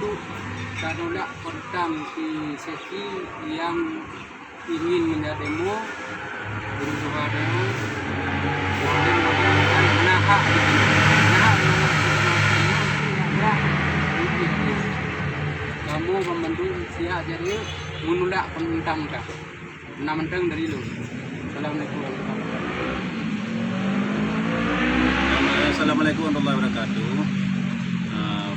untuk menolak tentang di sesi yang ingin mendemo berusaha demo menahak kamu membantu siap jadi menolak tentang kah menteng dari lu. Assalamualaikum warahmatullahi wabarakatuh.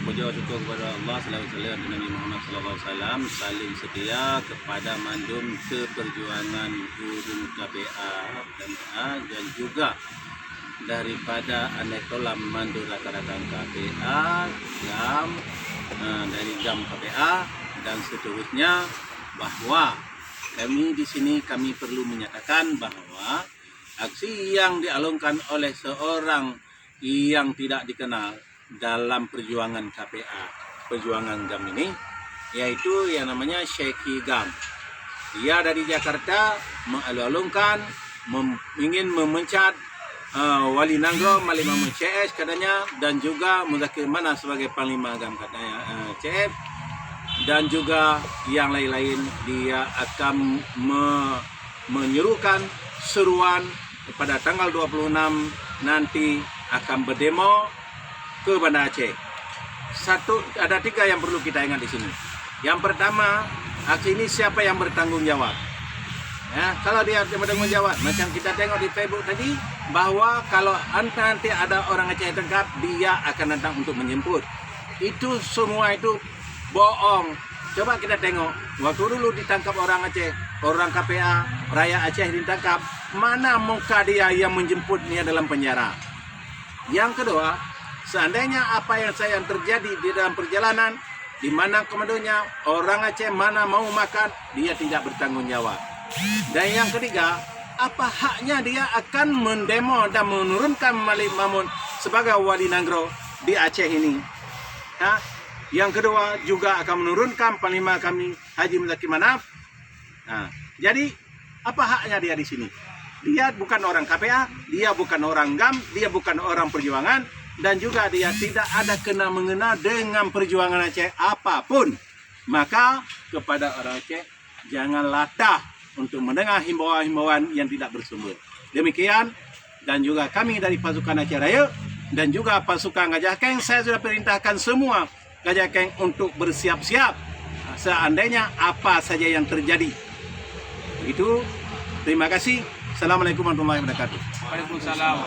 Puja syukur kepada Allah selawat Nabi Muhammad SAW, saling setia kepada mandum keperjuangan guru KPA dan juga daripada aneka mandu rakan-rakan KPA, GAM, dari GAM KPA dan seterusnya, bahwa kami di sini perlu menyatakan bahwa aksi yang dialungkan oleh seorang yang tidak dikenal dalam perjuangan KPA, perjuangan GAM ini, yaitu yang namanya Syekhi GAM. Dia dari Jakarta mengalung-alungkan ingin memencat Wali Nangro Malima CS katanya, dan juga Muzakir Mana sebagai Panglima GAM katanya CF, dan juga yang lain-lain. Dia akan menyerukan seruan pada tanggal 26 nanti akan berdemo ke Banda Aceh. Ada 3 yang perlu kita ingat di sini. Yang pertama, aksi ini siapa yang bertanggung jawab? Ya, kalau dia bertanggung jawab, macam kita tengok di Facebook tadi, bahwa kalau nanti ada orang Aceh tangkap, dia akan datang untuk menjemput. Itu semua itu bohong. Coba kita tengok, waktu dulu ditangkap orang Aceh, orang KPA, Raya Aceh ditangkap, mana muka dia yang menjemputnya dalam penjara? Yang kedua, seandainya apa yang terjadi di dalam perjalanan, di mana komandonya orang Aceh mana mau makan, dia tidak bertanggung jawab. Dan yang ketiga, apa haknya dia akan mendemo dan menurunkan Malik Mamun sebagai Wali Nangro di Aceh ini? Yang kedua juga akan menurunkan Panglima kami Haji Muzakir Manaf. Jadi apa haknya dia di sini? Dia bukan orang KPA, dia bukan orang GAM, dia bukan orang perjuangan, dan juga dia tidak ada kena-mengena dengan perjuangan Aceh apapun. Maka kepada orang Aceh, jangan latah untuk mendengar himbauan-himbauan yang tidak bersumber. Demikian, dan juga kami dari pasukan Aceh Raya dan juga pasukan Gajah Keng, saya sudah perintahkan semua Gajah Keng untuk bersiap-siap seandainya apa saja yang terjadi. Begitu, terima kasih. Assalamualaikum warahmatullahi wabarakatuh. Waalaikumsalam.